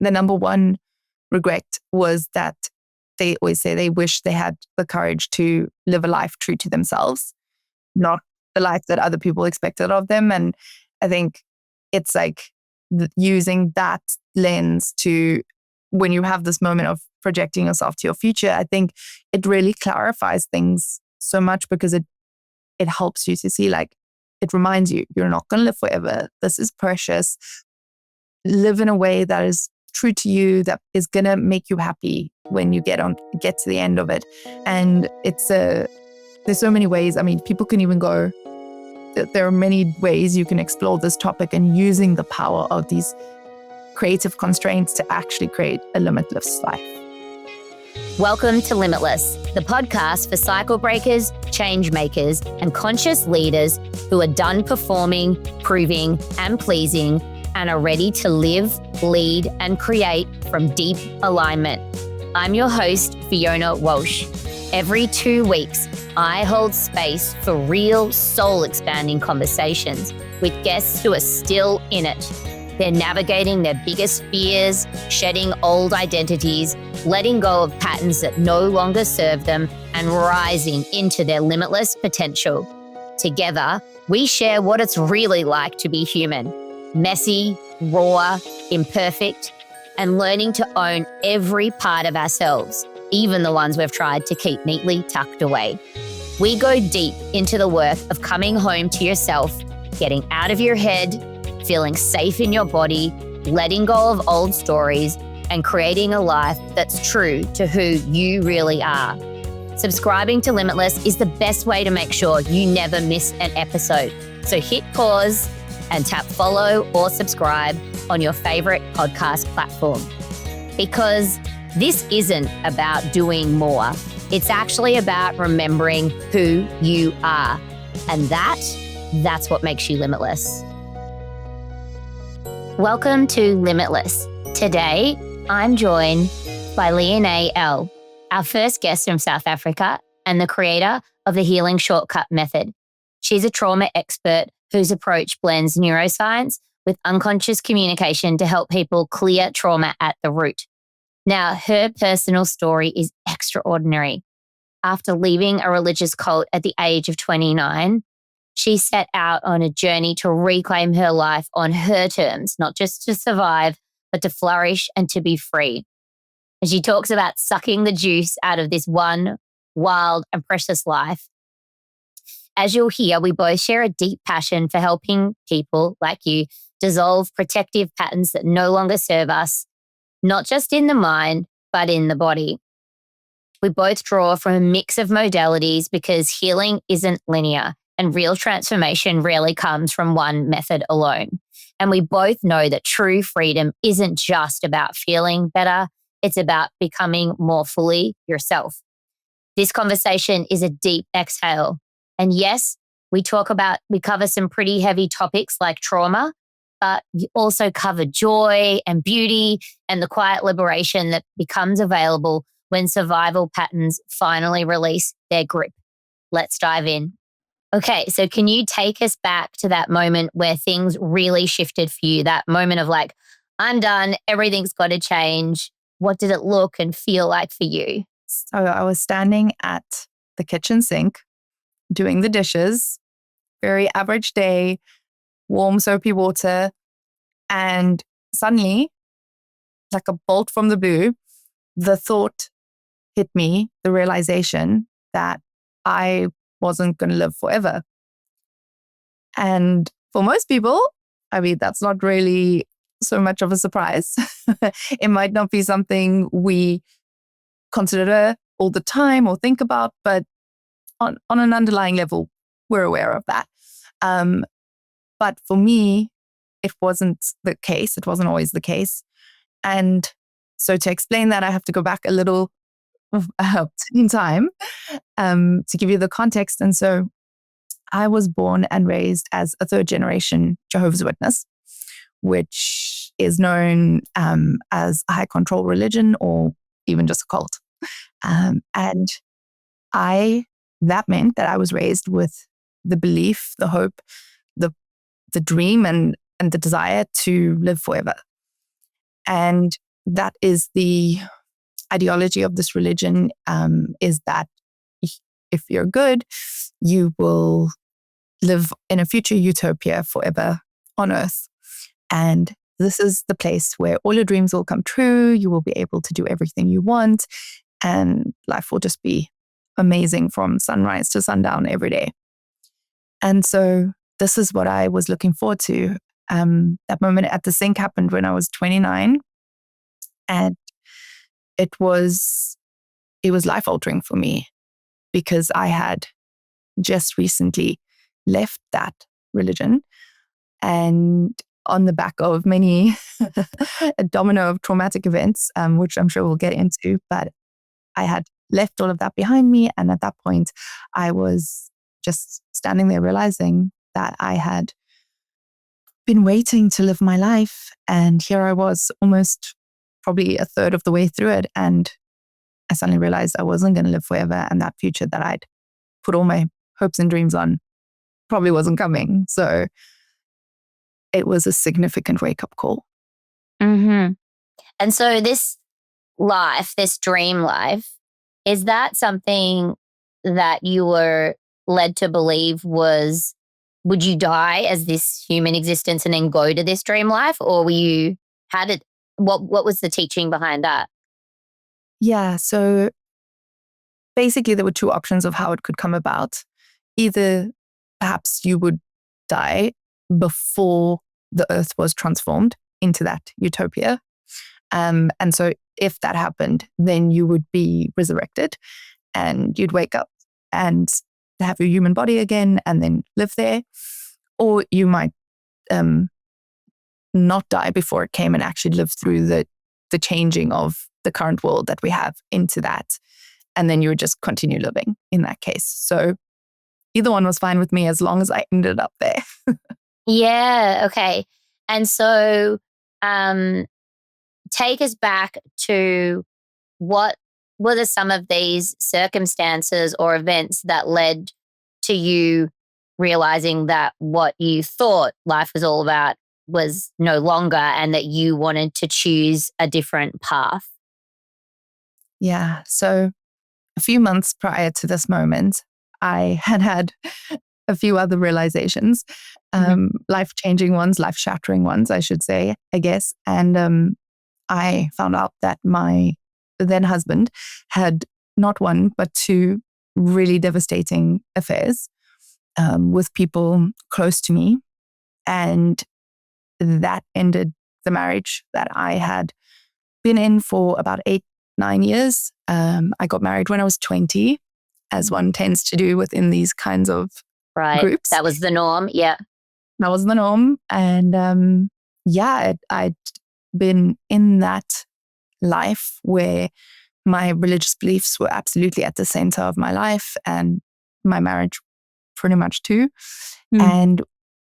the number one regret was that they always say they wish they had the courage to live a life true to themselves, not the life that other people expected of them. And I think it's like using that lens to, when you have this moment of projecting yourself to your future, I think it really clarifies things so much, because it helps you to see, like, it reminds you, you're not going to live forever. This is precious. Live in a way that is true to you, that is going to make you happy when you get to the end of it. And there's so many ways. I mean, people can even go, there are many ways you can explore this topic, and using the power of these creative constraints to actually create a limitless life. Welcome to Limitless, the podcast for cycle breakers, change makers, and conscious leaders who are done performing, proving, and pleasing, and are ready to live, lead, and create from deep alignment. I'm your host, Fiona Walsh. Every 2 weeks, I hold space for real soul-expanding conversations with guests who are still in it. They're navigating their biggest fears, shedding old identities, letting go of patterns that no longer serve them, and rising into their limitless potential. Together, we share what it's really like to be human, messy, raw, imperfect, and learning to own every part of ourselves, even the ones we've tried to keep neatly tucked away. We go deep into the work of coming home to yourself, getting out of your head, feeling safe in your body, letting go of old stories, and creating a life that's true to who you really are. Subscribing to Limitless is the best way to make sure you never miss an episode. So hit pause and tap follow or subscribe on your favorite podcast platform. Because this isn't about doing more. It's actually about remembering who you are. And that's what makes you limitless. Welcome to Limitless. Today, I'm joined by Liané Elle, our first guest from South Africa and the creator of the Healing Shortcut Method. She's a trauma expert whose approach blends neuroscience with unconscious communication to help people clear trauma at the root. Now, her personal story is extraordinary. After leaving a religious cult at the age of 29, she set out on a journey to reclaim her life on her terms, not just to survive, but to flourish and to be free. And she talks about sucking the juice out of this one wild and precious life. As you'll hear, we both share a deep passion for helping people like you dissolve protective patterns that no longer serve us, not just in the mind, but in the body. We both draw from a mix of modalities because healing isn't linear and real transformation rarely comes from one method alone. And we both know that true freedom isn't just about feeling better, it's about becoming more fully yourself. This conversation is a deep exhale. And yes, we cover some pretty heavy topics like trauma, but we also cover joy and beauty and the quiet liberation that becomes available when survival patterns finally release their grip. Let's dive in. Okay, so can you take us back to that moment where things really shifted for you? That moment of like, I'm done, everything's got to change. What did it look and feel like for you? So I was standing at the kitchen sink, doing the dishes, very average day, warm soapy water. And suddenly, like a bolt from the blue, the thought hit me, the realization that I wasn't going to live forever. And for most people, I mean, that's not really so much of a surprise. It might not be something we consider all the time or think about, but on an underlying level, we're aware of that. But for me, it wasn't the case. It wasn't always the case. And so to explain that, I have to go back a little in time to give you the context. And so I was born and raised as a third generation Jehovah's Witness, which is known as a high control religion or even just a cult. And that meant that I was raised with the belief, the hope, the dream and the desire to live forever. And that is the ideology of this religion, is that if you're good, you will live in a future utopia forever on Earth. And this is the place where all your dreams will come true. You will be able to do everything you want. And life will just be amazing from sunrise to sundown every day. And so this is what I was looking forward to. That moment at the sink happened when I was 29. And it was life altering for me because I had just recently left that religion, and on the back of many a domino of traumatic events, which I'm sure we'll get into, but I had left all of that behind me. And at that point, I was just standing there realizing that I had been waiting to live my life. And here I was almost probably a third of the way through it. And I suddenly realized I wasn't going to live forever. And that future that I'd put all my hopes and dreams on probably wasn't coming. So it was a significant wake-up call. Mm-hmm. And so this life, this dream life, is that something that you were led to believe was, would you die as this human existence and then go to this dream life? Or what was the teaching behind that? Yeah, so basically there were two options of how it could come about. Either perhaps you would die before the earth was transformed into that utopia. And so if that happened, then you would be resurrected and you'd wake up and have your human body again and then live there. Or you might not die before it came and actually live through the changing of the current world that we have into that. And then you would just continue living in that case. So either one was fine with me as long as I ended up there. Yeah, okay. And so take us back to what were some of these circumstances or events that led to you realizing that what you thought life was all about was no longer and that you wanted to choose a different path? Yeah. So a few months prior to this moment, I had a few other realizations, life-changing ones, life-shattering ones, I should say, I guess. And I found out that my then husband had not one, but two really devastating affairs with people close to me. And that ended the marriage that I had been in for about 8-9 years. I got married when I was 20, as one tends to do within these kinds of groups. That was the norm. Yeah. That was the norm. And I'd been in that life where my religious beliefs were absolutely at the center of my life and my marriage pretty much too. And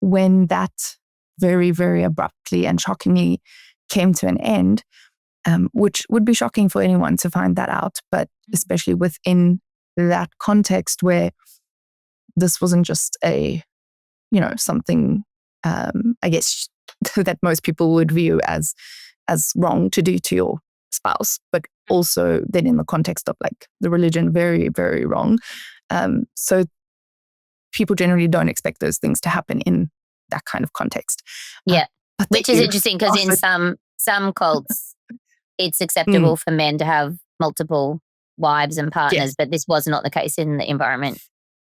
when that very, very abruptly and shockingly came to an end, which would be shocking for anyone to find that out, but especially within that context where this wasn't just something, I guess, that most people would view as wrong to do to your spouse, but also then in the context of like the religion, very, very wrong. So people generally don't expect those things to happen in that kind of context. Yeah. Which is interesting because in some cults, it's acceptable for men to have multiple wives and partners, but this was not the case in the environment.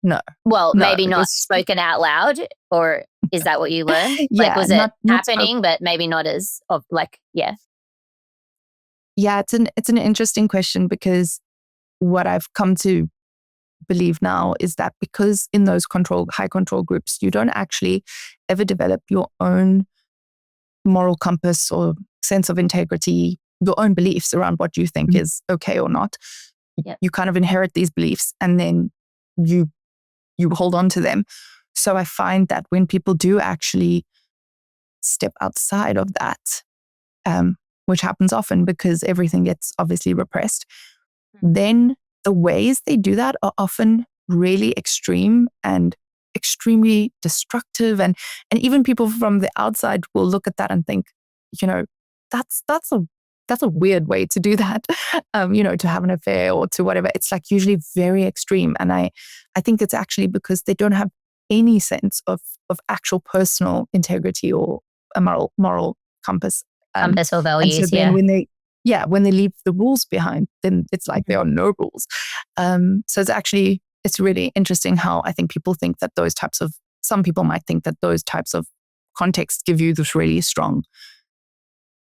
No. Well, maybe not spoken out loud, or is that what you learned? Yeah, was it happening, but maybe not as yeah. Yeah, it's an interesting question because what I've come to believe now is that because in those high control groups, you don't actually ever develop your own moral compass or sense of integrity, your own beliefs around what you think is okay or not. Yep. You kind of inherit these beliefs and then you hold on to them. So I find that when people do actually step outside of that, which happens often because everything gets obviously repressed, then the ways they do that are often really extreme and extremely destructive. And even people from the outside will look at that and think, that's a that's a weird way to do that, to have an affair or to whatever. It's like usually very extreme. And I think it's actually because they don't have any sense of actual personal integrity or a moral compass. Compass or And so values, then yeah. when they leave the rules behind, then it's like there are no rules. So it's really interesting how I think people think that some people might think that those types of contexts give you this really strong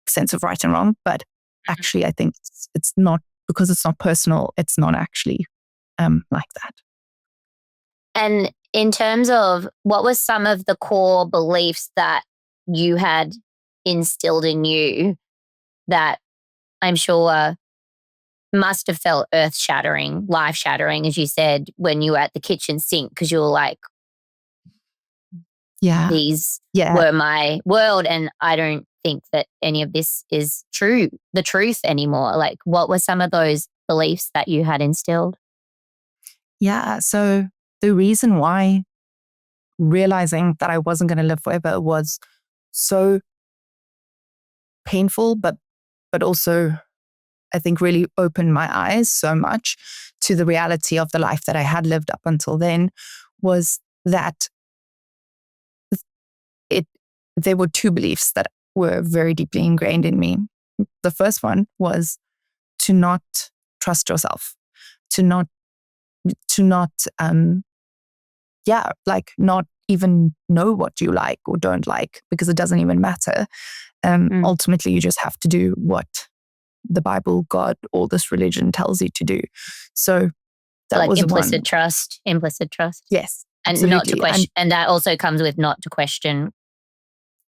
sense of right and wrong. But actually, I think it's not, because it's not personal, it's not actually like that. And in terms of what were some of the core beliefs that you had instilled in you that I'm sure must have felt earth-shattering, life-shattering, as you said, when you were at the kitchen sink, because you were like, Yeah. these Yeah. were my world, and I don't think that any of this is the truth anymore. Like, what were some of those beliefs that you had instilled? Yeah. So the reason why realizing that I wasn't going to live forever was so painful, but also I think really opened my eyes so much to the reality of the life that I had lived up until then, was that there were two beliefs that were very deeply ingrained in me. The first one was to not trust yourself, to not not even know what you like or don't like, because it doesn't even matter. Ultimately, you just have to do what the Bible, God, or this religion tells you to do. So that Like was implicit one. trust. Yes, And absolutely. not to question. And that also comes with not to question.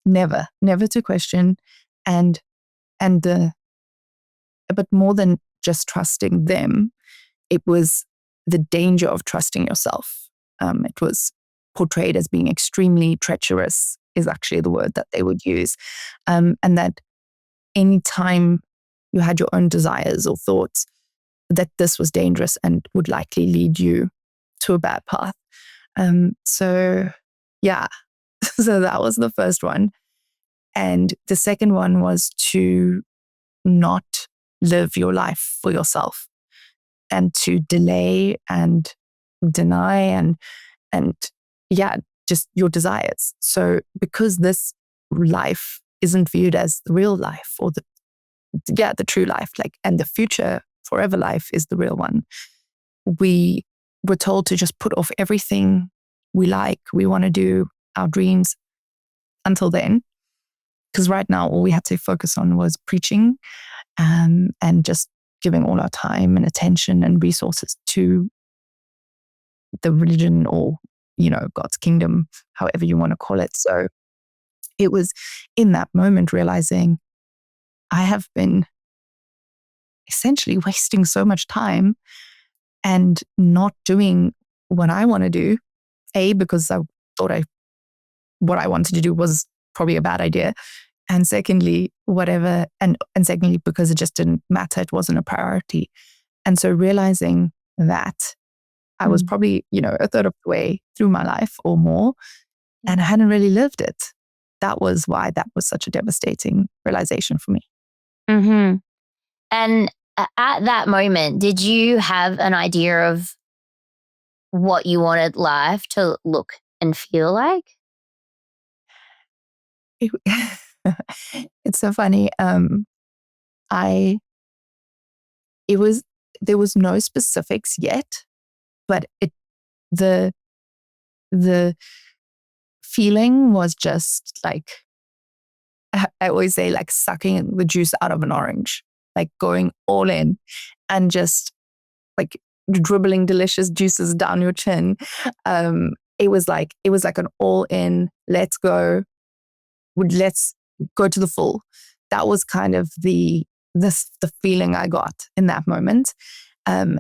Never to question. But more than just trusting them, it was the danger of trusting yourself. It was portrayed as being extremely treacherous, is actually the word that they would use. And that anytime you had your own desires or thoughts, that this was dangerous and would likely lead you to a bad path. So that was the first one. And the second one was to not live your life for yourself, and to delay and deny and just your desires. So because this life isn't viewed as the real life, or the true life, and the future forever life is the real one, we were told to just put off everything we want to do, our dreams, until then. Because right now, all we had to focus on was preaching, and just giving all our time and attention and resources to the religion, or, God's kingdom, however you want to call it. So it was in that moment realizing I have been essentially wasting so much time and not doing what I want to do. Because I thought what I wanted to do was probably a bad idea. And secondly, secondly, because it just didn't matter. It wasn't a priority. And so realizing that I was probably, a third of the way through my life or more, and I hadn't really lived it. That was why that was such a devastating realization for me. Mm-hmm. And at that moment, did you have an idea of what you wanted life to look and feel like? It's so funny. There was no specifics yet, but the feeling was just like, I always say, like sucking the juice out of an orange, like going all in and just like dribbling delicious juices down your chin. It was like an all in, let's go to the full. That was kind of the feeling I got in that moment. And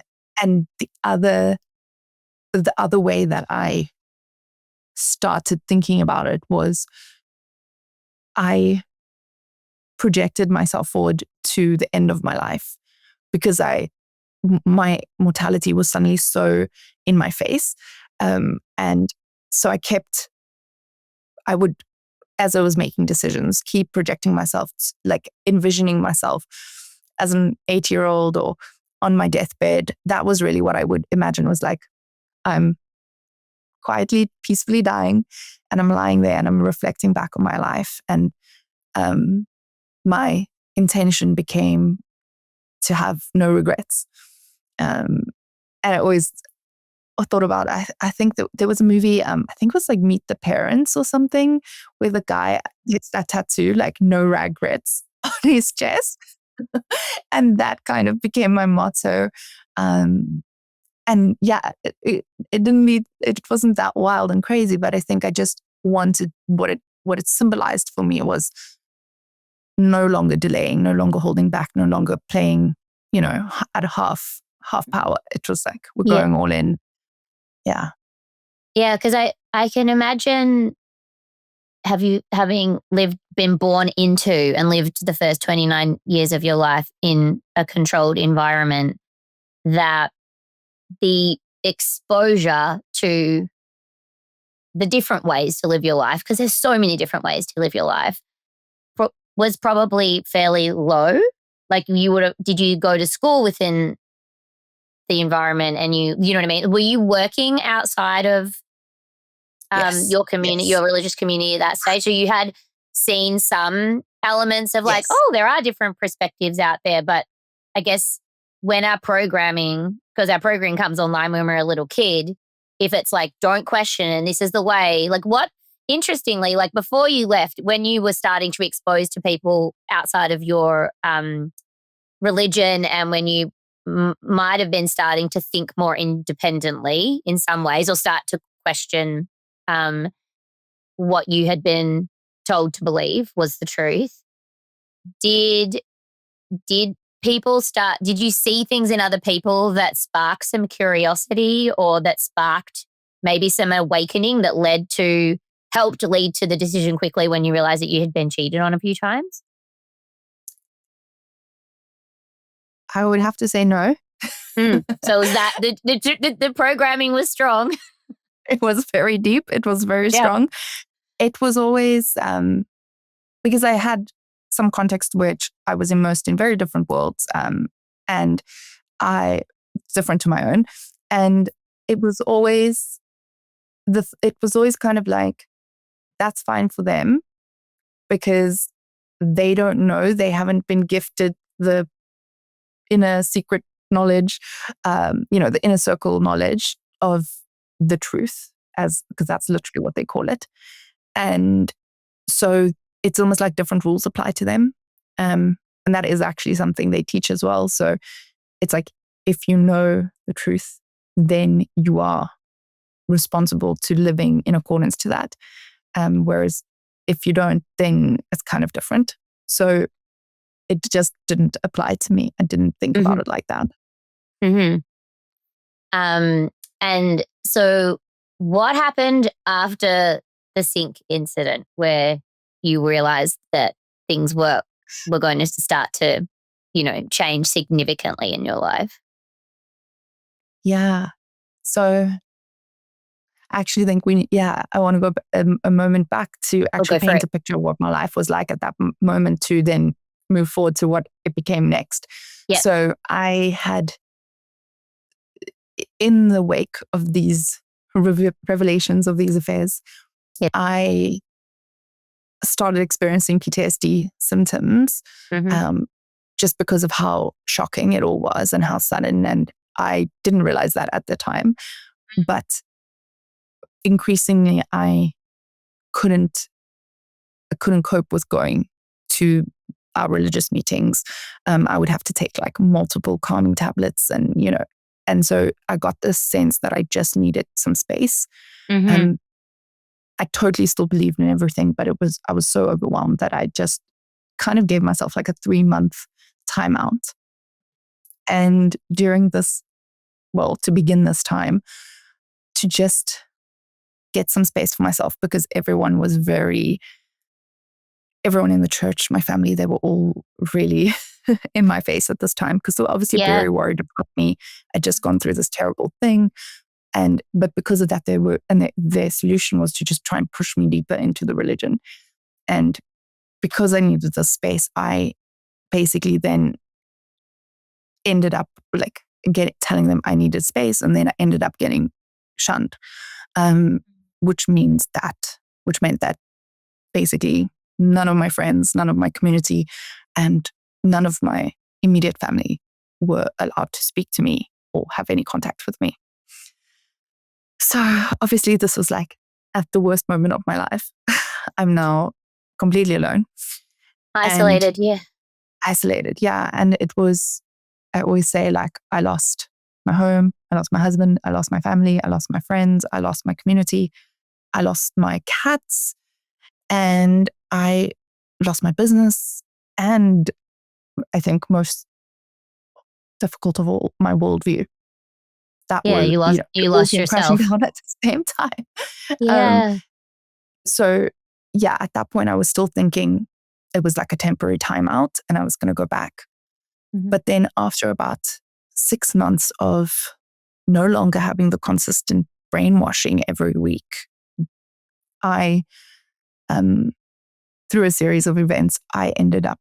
the other way that I started thinking about it was I projected myself forward to the end of my life, because my mortality was suddenly so in my face. And so I would, as I was making decisions, keep projecting myself, like envisioning myself as an 8-year-old or on my deathbed. That was really what I would imagine was like, I'm quietly, peacefully dying, and I'm lying there and I'm reflecting back on my life. And my intention became to have no regrets. And I always thought about, I think that there was a movie, I think it was like Meet the Parents or something, where the guy gets that tattoo, like no regrets on his chest. And that kind of became my motto. And yeah, it didn't need, it wasn't that wild and crazy, but I think I just wanted what it symbolized for me was no longer delaying, no longer holding back, no longer playing, at a half power. It was like, we're going all in. Yeah. Yeah. Cause I can imagine having been born into and lived the first 29 years of your life in a controlled environment, that the exposure to the different ways to live your life, because there's so many different ways to live your life, was probably fairly low. Like did you go to school within the environment and you know what I mean? Were you working outside of your community, your religious community at that stage? So you had seen some elements of like, oh, there are different perspectives out there. But I guess when because our programming comes online when we're a little kid, if it's like, don't question and this is the way, like interestingly, like before you left, when you were starting to be exposed to people outside of your religion and when you might have been starting to think more independently in some ways or start to question what you had been told to believe was the truth, did you see things in other people that sparked some curiosity or that sparked maybe some awakening that helped lead to the decision quickly when you realized that you had been cheated on a few times? I would have to say no. So was that the programming was strong? It was very deep. It was very strong. It was always because I had some context which I was immersed in very different worlds, and different to my own. And it was always kind of like, that's fine for them because they don't know, they haven't been gifted the inner secret knowledge, the inner circle knowledge of the truth, because that's literally what they call it. And so it's almost like different rules apply to them. And that is actually something they teach as well. So it's like, if you know the truth, then you are responsible to living in accordance to that. Whereas if you don't, then it's kind of different. So it just didn't apply to me. I didn't think about it like that. Mm-hmm. And so what happened after the sink incident where you realized that things were going to start to, change significantly in your life? Yeah. So I actually think I want to go a moment back to actually paint a picture of what my life was like at that moment to then move forward to what it became next. Yep. So I had, in the wake of these revelations of these affairs, I started experiencing PTSD symptoms, just because of how shocking it all was and how sudden. And I didn't realize that at the time, but increasingly I couldn't cope with going to our religious meetings. I would have to take like multiple calming tablets and so I got this sense that I just needed some space. I totally still believed in everything, but I was so overwhelmed that I just kind of gave myself like a 3-month timeout. And during this, to begin this time, to just get some space for myself, because everyone in the church, my family, they were all really in my face at this time because they were obviously very worried about me. I'd just gone through this terrible thing. But because of that, their solution was to just try and push me deeper into the religion. And because I needed the space, I basically then ended up like telling them I needed space. And then I ended up getting shunned, which meant that basically none of my friends, none of my community, and none of my immediate family were allowed to speak to me or have any contact with me. So obviously this was like at the worst moment of my life. I'm now completely alone. Isolated, yeah. Isolated, yeah. And it was, I always say, like, I lost my home, I lost my husband, I lost my family, I lost my friends, I lost my community, I lost my cats, and I lost my business. And I think most difficult of all, my worldview. That Yeah, was, you all lost came crashing yourself. down at the same time. Yeah. So yeah, at that point I was still thinking it was like a temporary timeout and I was going to go back. But then after about 6 months of no longer having the consistent brainwashing every week, I, through a series of events, I ended up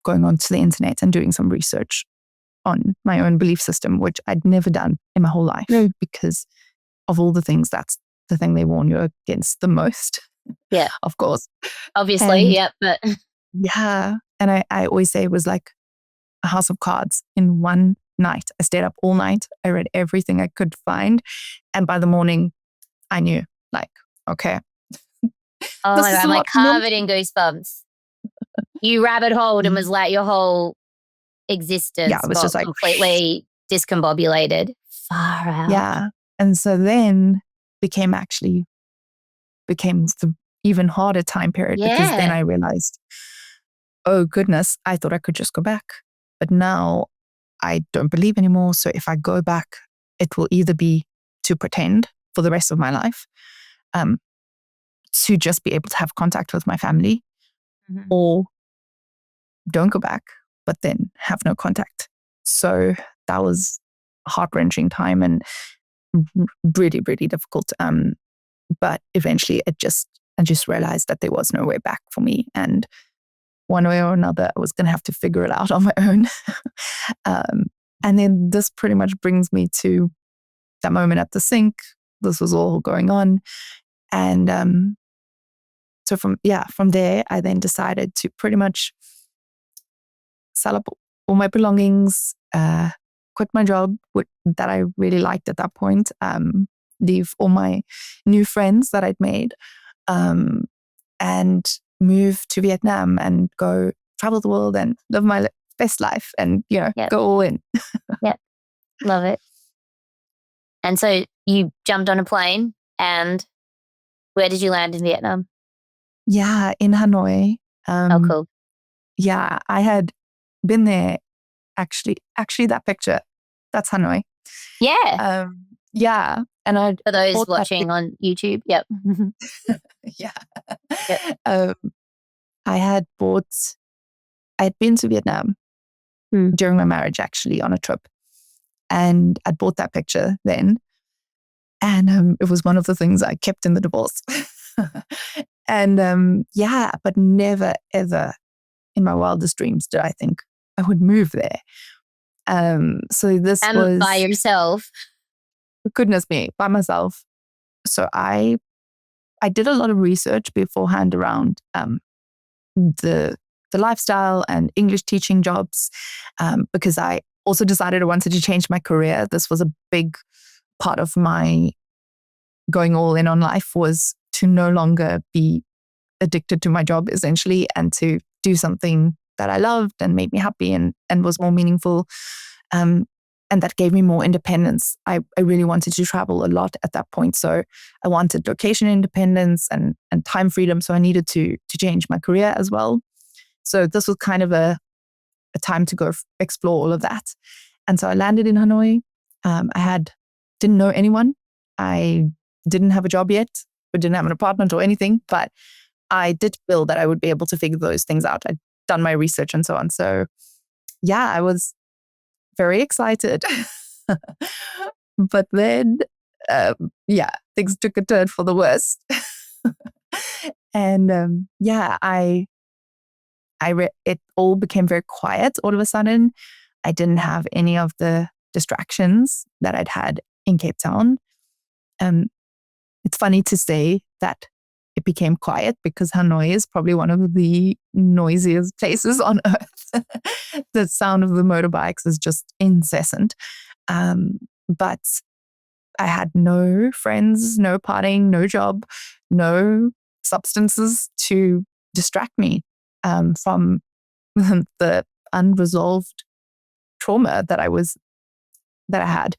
going onto the internet and doing some research on my own belief system, which I'd never done in my whole life because of all the things, that's the thing they warn you against the most. Yeah. Of course. Obviously, yeah. But yeah. And I always say it was like a house of cards in one night. I stayed up all night. I read everything I could find. And by the morning, I knew, like, okay. oh This my is God, a I'm like lot more. covered in goosebumps. You rabbit holed and was like your whole existence Yeah, it was got just like, completely discombobulated. Far out. yeah. And so then became the even harder time period because then Yeah. I realized, oh goodness, I thought I could just go back. But now I don't believe anymore. So if I go back, it will either be to pretend for the rest of my life, to just be able to have contact with my family, or don't go back, but then have no contact. So that was a heart-wrenching time and really, really difficult. But eventually I just realized that there was no way back for me. And one way or another, I was going to have to figure it out on my own. And then this pretty much brings me to that moment at the sink. This was all going on. And so from there, I then decided to pretty much sell up all my belongings, quit my job that I really liked at that point, leave all my new friends that I'd made, and move to Vietnam and go travel the world and live my best life and, go all in. Yep. Love it. And so you jumped on a plane and where did you land in Vietnam? Yeah, in Hanoi. Oh, cool. Yeah, I had been there actually that picture, that's Hanoi. Yeah. Yeah. And I For those watching on YouTube. Yep. yeah. Yep. I had been to Vietnam during my marriage, actually, on a trip. And I'd bought that picture then. And it was one of the things I kept in the divorce. And but never, ever in my wildest dreams did I think I would move there. So this was by yourself. Goodness me, by myself. So I did a lot of research beforehand around the lifestyle and English teaching jobs, because I also decided I wanted to change my career. This was a big part of my going all in on life, was to no longer be addicted to my job, essentially, and to do something that I loved and made me happy and was more meaningful. And that gave me more independence. I really wanted to travel a lot at that point. So I wanted location independence and time freedom. So I needed to change my career as well. So this was kind of a time to go explore all of that. And so I landed in Hanoi. Didn't know anyone. I didn't have a job yet. I didn't have an apartment or anything, but I did feel that I would be able to figure those things out. I'd done my research and so on. So yeah, I was very excited. But then, things took a turn for the worst. And it all became very quiet all of a sudden. I didn't have any of the distractions that I'd had in Cape Town. It's funny to say that it became quiet because Hanoi is probably one of the noisiest places on earth. The sound of the motorbikes is just incessant. But I had no friends, no partying, no job, no substances to distract me from the unresolved trauma that I had.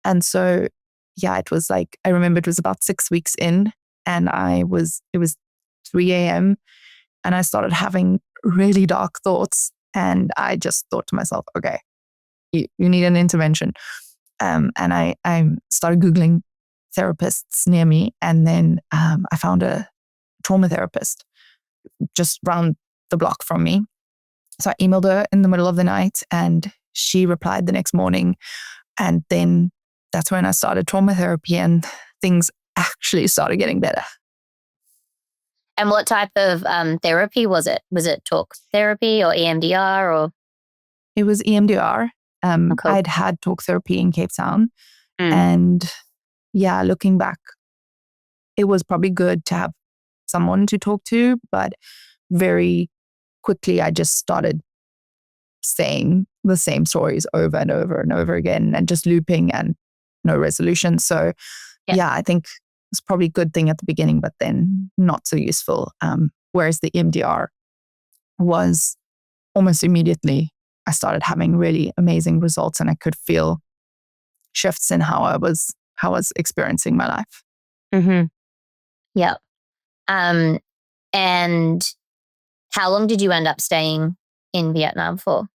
And so, yeah, it was like, I remember it was about 6 weeks in, and it was 3 a.m. and I started having really dark thoughts. And I just thought to myself, okay, you need an intervention. And I started Googling therapists near me. And then I found a trauma therapist just round the block from me. So I emailed her in the middle of the night and she replied the next morning. And then that's when I started trauma therapy and things actually started getting better. And what type of therapy was it? Was it talk therapy or EMDR or? It was EMDR. Cool. I'd had talk therapy in Cape Town. Mm. And yeah, looking back, it was probably good to have someone to talk to, but very quickly I just started saying the same stories over and over and over again and just looping and no resolution. So yeah, I think it's probably a good thing at the beginning, but then not so useful. Whereas the EMDR was almost immediately, I started having really amazing results and I could feel shifts in how I was experiencing my life. Mm-hmm. Yep. And how long did you end up staying in Vietnam for?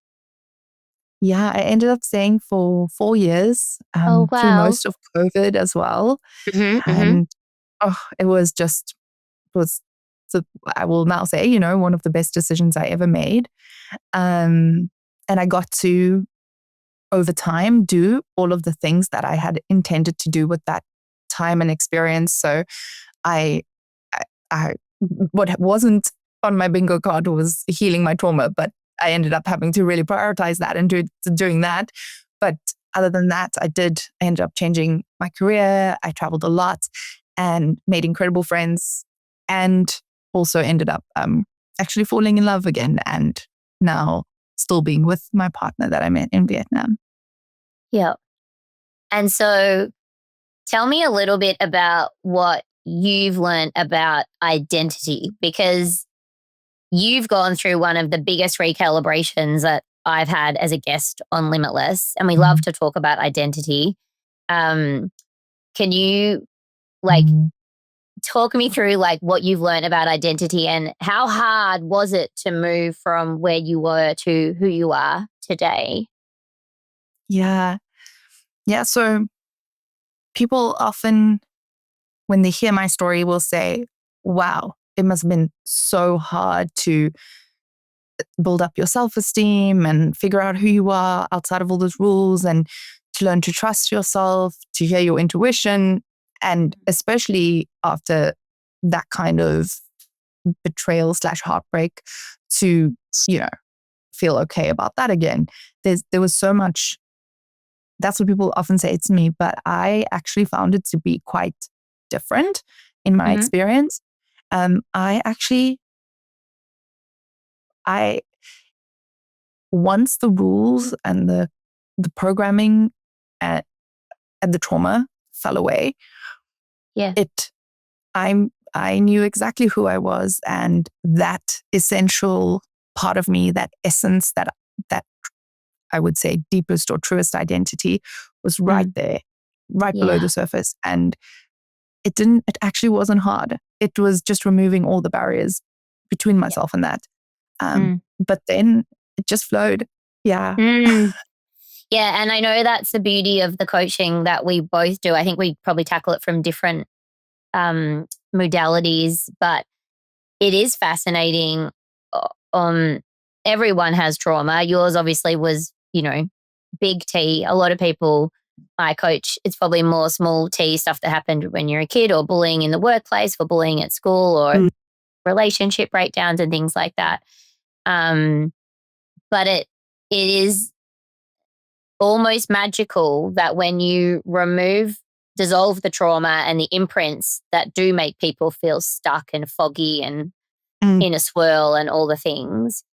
Yeah, I ended up staying for 4 years Oh, through wow. most of COVID as well. Mm-hmm, And it was so I will now say, one of the best decisions I ever made. And I got to, over time, do all of the things that I had intended to do with that time and experience. So I what wasn't on my bingo card was healing my trauma, but I ended up having to really prioritize that and doing that. But other than that, I ended up changing my career. I traveled a lot and made incredible friends and also ended up actually falling in love again and now still being with my partner that I met in Vietnam. Yeah. And so tell me a little bit about what you've learned about identity, because you've gone through one of the biggest recalibrations that I've had as a guest on Limitless, and we love to talk about identity. Can you talk me through what you've learned about identity and how hard was it to move from where you were to who you are today? Yeah. Yeah. So people often, when they hear my story, will say, wow, it must have been so hard to build up your self-esteem and figure out who you are outside of all those rules and to learn to trust yourself, to hear your intuition. And especially after that kind of betrayal / heartbreak, to, feel okay about that again. There was so much. That's what people often say to me, but I actually found it to be quite different in my experience. I once the rules and the programming and the trauma fell away, Yeah. I knew exactly who I was, and that essential part of me, that essence, that I would say deepest or truest identity was right there, right below the surface. And it actually wasn't hard. It was just removing all the barriers between myself and that. But then it just flowed. Yeah. Yeah. And I know that's the beauty of the coaching that we both do. I think we probably tackle it from different modalities, but it is fascinating. Everyone has trauma. Yours obviously was, big T. A lot of people I coach, it's probably more small T stuff that happened when you're a kid, or bullying in the workplace, or bullying at school, or relationship breakdowns and things like that. But it is almost magical that when you dissolve the trauma and the imprints that do make people feel stuck and foggy and in a swirl and all the things,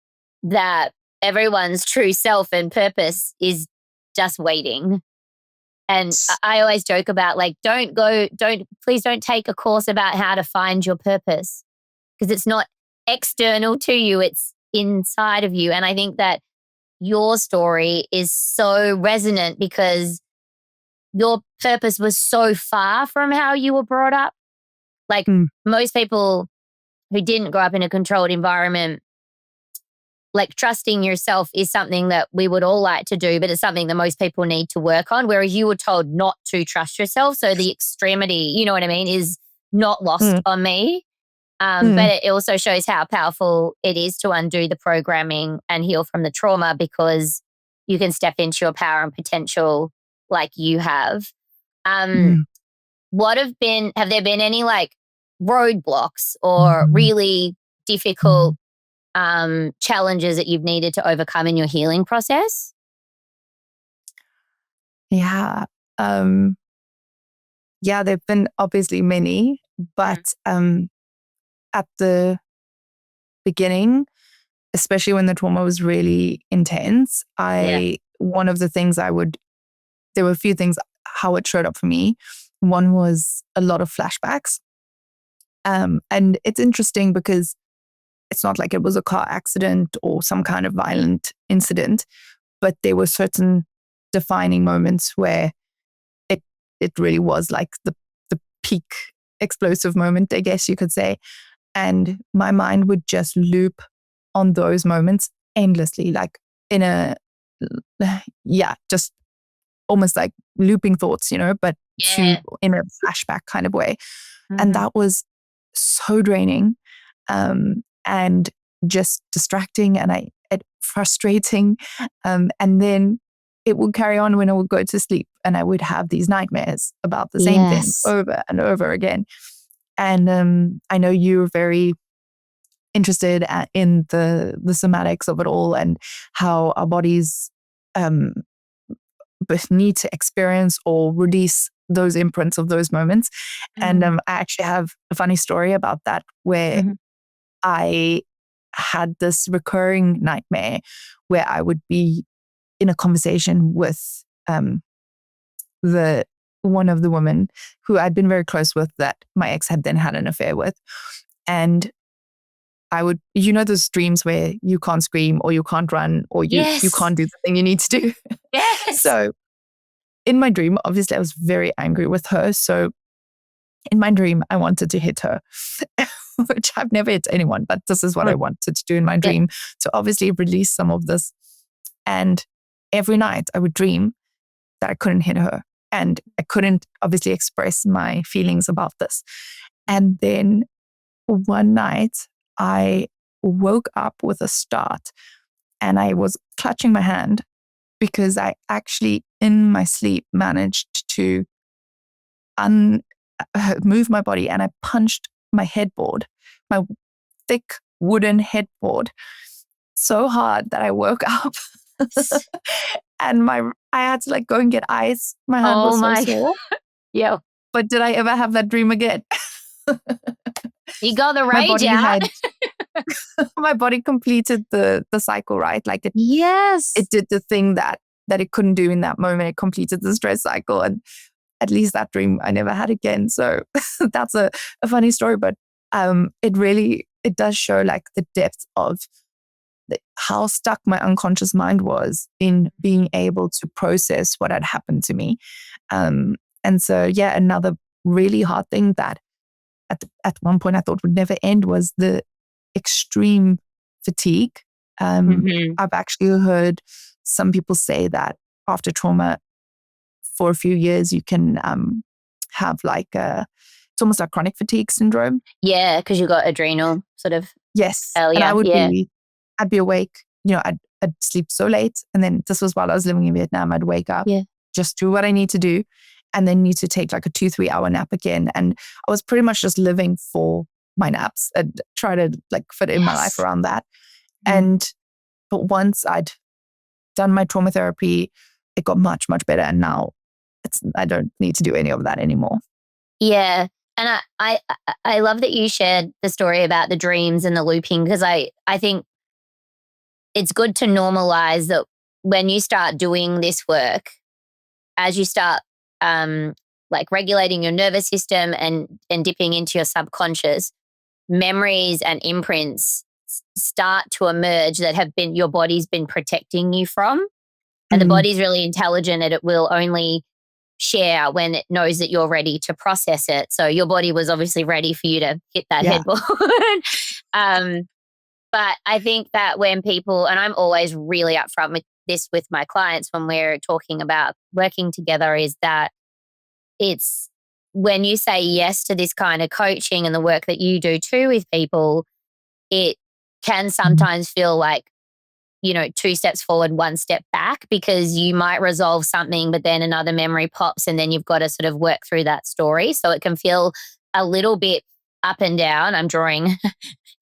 that everyone's true self and purpose is just waiting. And I always joke about like, please don't take a course about how to find your purpose, because it's not external to you, it's inside of you. And I think that your story is so resonant because your purpose was so far from how you were brought up. Like most people who didn't grow up in a controlled environment, like trusting yourself is something that we would all like to do, but it's something that most people need to work on. Whereas you were told not to trust yourself. So the extremity, you know what I mean, is not lost on me. But it also shows how powerful it is to undo the programming and heal from the trauma, because you can step into your power and potential like you have. Have there been any like roadblocks or really difficult challenges that you've needed to overcome in your healing process? Yeah. There've been obviously many, but at the beginning, especially when the trauma was really intense, one of the things there were a few things how it showed up for me. One was a lot of flashbacks. And it's interesting because it's not like it was a car accident or some kind of violent incident, but there were certain defining moments where it really was like the peak explosive moment, I guess you could say. And my mind would just loop on those moments endlessly, like in just almost like looping thoughts, but in a flashback kind of way. And that was so draining and just distracting and frustrating. And then it would carry on when I would go to sleep and I would have these nightmares about the same thing over and over again. And I know you're very interested in the somatics of it all and how our bodies both need to experience or release those imprints of those moments. And I actually have a funny story about that where I had this recurring nightmare where I would be in a conversation with one of the women who I'd been very close with that my ex had then had an affair with. And I would, those dreams where you can't scream or you can't run or you can't do the thing you need to do. Yes. So in my dream, obviously I was very angry with her. So in my dream, I wanted to hit her, which I've never hit anyone, but this is what I wanted to do in my dream to obviously release some of this. And every night I would dream that I couldn't hit her. And I couldn't obviously express my feelings about this. And then one night I woke up with a start and I was clutching my hand because I actually in my sleep managed to move my body and I punched my headboard, my thick wooden headboard so hard that I woke up. And I had to like go and get ice. My hand was so sore. Yeah. But did I ever have that dream again? You got the rage out. My body completed the cycle, right? Like it did the thing that it couldn't do in that moment. It completed the stress cycle. And at least that dream I never had again. So that's a funny story. But it does show like the depth of how stuck my unconscious mind was in being able to process what had happened to me. And so, another really hard thing that at one point I thought would never end was the extreme fatigue. I've actually heard some people say that after trauma for a few years, you can have like it's almost like chronic fatigue syndrome. Yeah, because you got adrenal sort of. Yes. And I'd be awake, I'd sleep so late. And then this was while I was living in Vietnam. I'd wake up, just do what I need to do, and then need to take like a 2-3 hour nap again. And I was pretty much just living for my naps and try to like fit in my life around that. But once I'd done my trauma therapy, it got much, much better. And now I don't need to do any of that anymore. Yeah. And I love that you shared the story about the dreams and the looping, because I think it's good to normalize that when you start doing this work, as you start like regulating your nervous system and dipping into your subconscious, memories and imprints start to emerge that have been your body's been protecting you from. And the body's really intelligent and it will only share when it knows that you're ready to process it. So your body was obviously ready for you to hit that headboard. But I think that when people, and I'm always really upfront with this with my clients when we're talking about working together, is that it's when you say yes to this kind of coaching and the work that you do too with people, it can sometimes feel like, you know, 2 steps forward, 1 step back, because you might resolve something, but then another memory pops and then you've got to sort of work through that story. So it can feel a little bit up and down. I'm drawing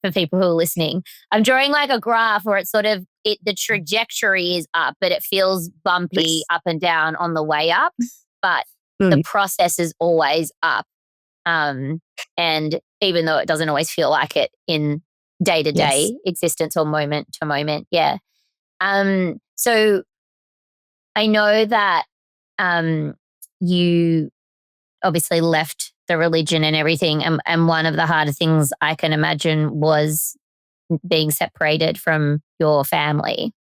for people who are listening. I'm drawing like a graph where it's sort of the trajectory is up, but it feels bumpy up and down on the way up. But the process is always up. And even though it doesn't always feel like it in day-to-day existence or moment to moment. Yeah. So I know that you obviously left the religion and everything. And one of the harder things I can imagine was being separated from your family.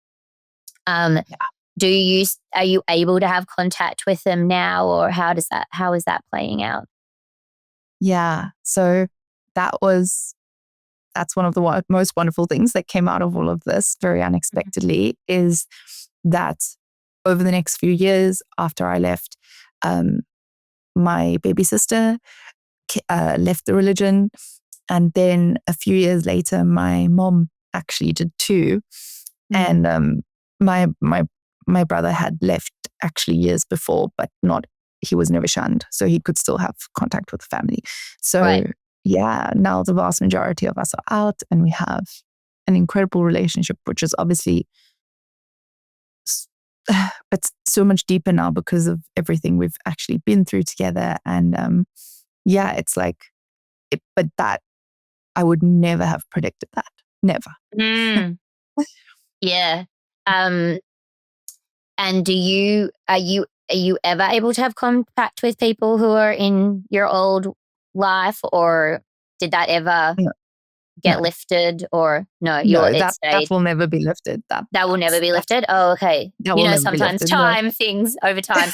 Are you able to have contact with them now, or how is that playing out? Yeah. So that's one of the most wonderful things that came out of all of this very unexpectedly, is that over the next few years after I left, my baby sister left the religion. And then a few years later, my mom actually did too. And my brother had left actually years before, but he was never shunned. So he could still have contact with the family. So now the vast majority of us are out and we have an incredible relationship, which is obviously it's so much deeper now because of everything we've actually been through together. And it's like, but that I would never have predicted that. Never. Yeah. And are you ever able to have contact with people who are in your old life, or did that ever get lifted, or no? That will never be lifted. That will never be lifted. Oh, okay. Sometimes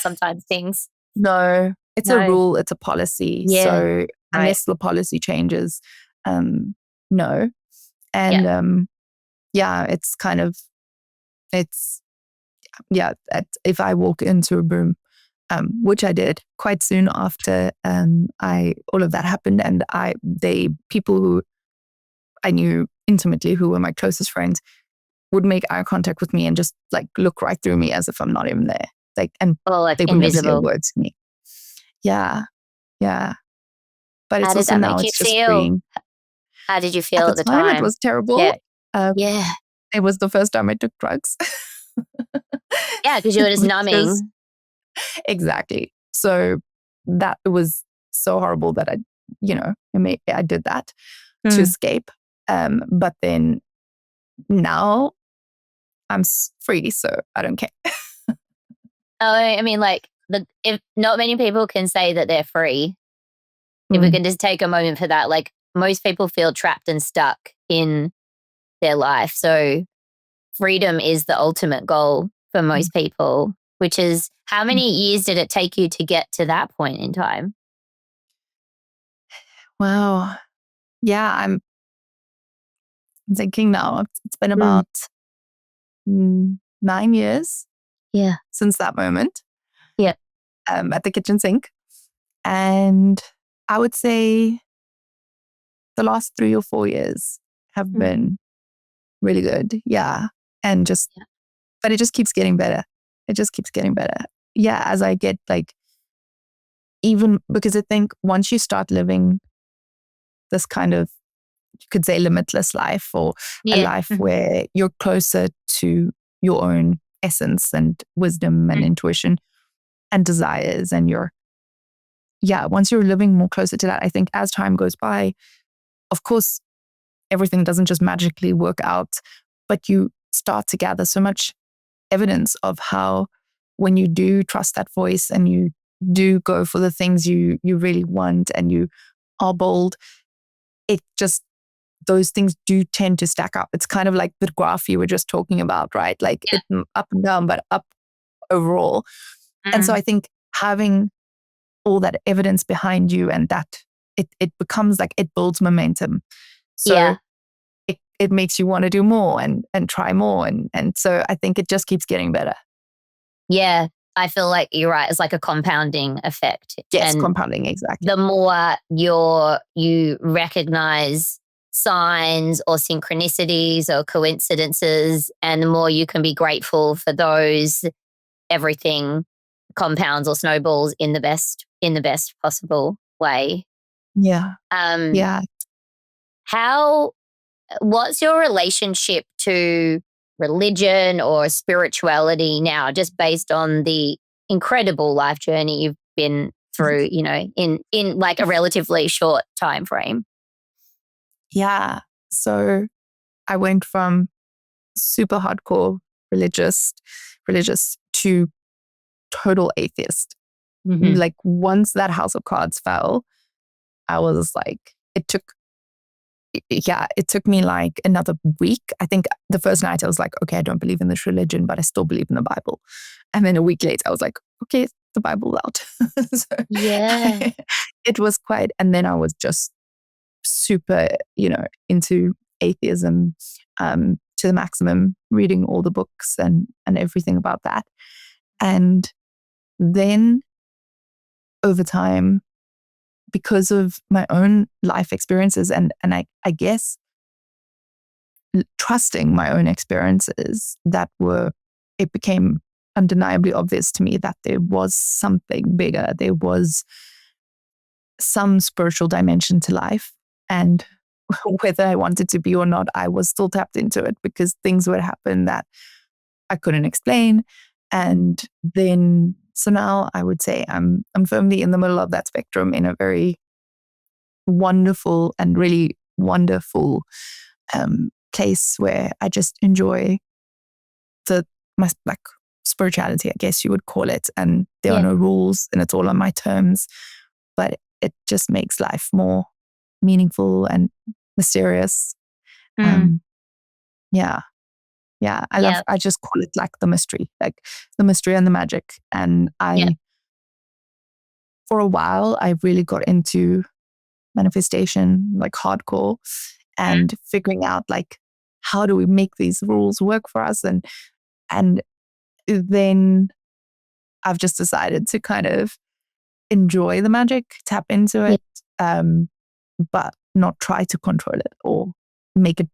sometimes things. No, it's a rule. It's a policy. Yeah. So unless the policy changes, no. And it's kind of if I walk into a room, which I did quite soon after all of that happened, and people who I knew intimately, who were my closest friends, would make eye contact with me and just like look right through me as if I'm not even there. They would invisible. never say a word to me. Yeah. But it's also now it's just freeing. How did you feel at the time? time? It was terrible. It was the first time I took drugs. Yeah, because you were just numbing. Exactly. So that was so horrible that I did that to escape. But then now I'm free, so I don't care. I mean, like, if not many people can say that they're free. If we can just take a moment for that, like most people feel trapped and stuck in their life. So freedom is the ultimate goal for most people, which is, how many years did it take you to get to that point in time? Wow. Yeah, I'm thinking now. It's been about 9 years. Yeah. Since that moment. Yeah. At the kitchen sink. And I would say the last 3 or 4 years have been really good. Yeah. And but it just keeps getting better. It just keeps getting better. Yeah. As I get even because I think once you start living this kind of you could say limitless life, or a Yeah. life where you're closer to your own essence and wisdom and intuition and desires. And once you're living more closer to that, I think as time goes by, of course, everything doesn't just magically work out, but you start to gather so much evidence of how when you do trust that voice and you do go for the things you really want and you are bold, it just, those things do tend to stack up. It's kind of like the graph you were just talking about, right? Like it's up and down, but up overall. And so I think having all that evidence behind you and that it becomes like, it builds momentum. So it makes you want to do more and try more. And so I think it just keeps getting better. Yeah. I feel like you're right. It's like a compounding effect. Yes, and compounding, exactly. the more you recognize signs or synchronicities or coincidences, and the more you can be grateful for those, everything compounds or snowballs in the best possible way. Yeah. Um, Yeah. what's your relationship to religion or spirituality now, just based on the incredible life journey you've been through, in like a relatively short time frame? Yeah. So I went from super hardcore religious to total atheist. Like once that house of cards fell, I was like, it took me like another week. I think the first night I was like, okay, I don't believe in this religion, but I still believe in the Bible. And then a week later I was like, okay, the Bible's out. So Yeah. it was quite, and then I was just super, into atheism to the maximum, reading all the books and everything about that. And then over time, because of my own life experiences and I guess trusting my own experiences, it became undeniably obvious to me that there was something bigger. There was some spiritual dimension to life. And whether I wanted to be or not, I was still tapped into it because things would happen that I couldn't explain. And then, so now I would say I'm firmly in the middle of that spectrum in a very wonderful and really wonderful place where I just enjoy my like spirituality, I guess you would call it. And there are no rules and it's all on my terms, but it just makes life more meaningful and mysterious. I just call it like the mystery and the magic. And for a while, I really got into manifestation, like hardcore, and figuring out like, how do we make these rules work for us? And then I've just decided to kind of enjoy the magic, tap into it, but not try to control it or make it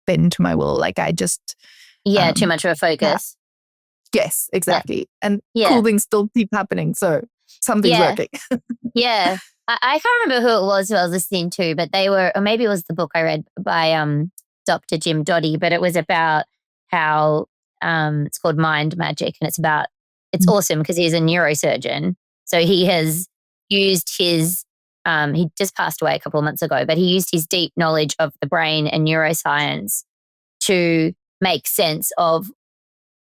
bend to my will. Like I just... too much of a focus. Yes, exactly. And cool things still keep happening. So something's working. I can't remember who it was who I was listening to, but they were, or maybe it was the book I read by Dr. Jim Dotty, but it was about how it's called Mind Magic. And it's awesome because he's a neurosurgeon. So he has used his, he just passed away a couple of months ago, but he used his deep knowledge of the brain and neuroscience to make sense of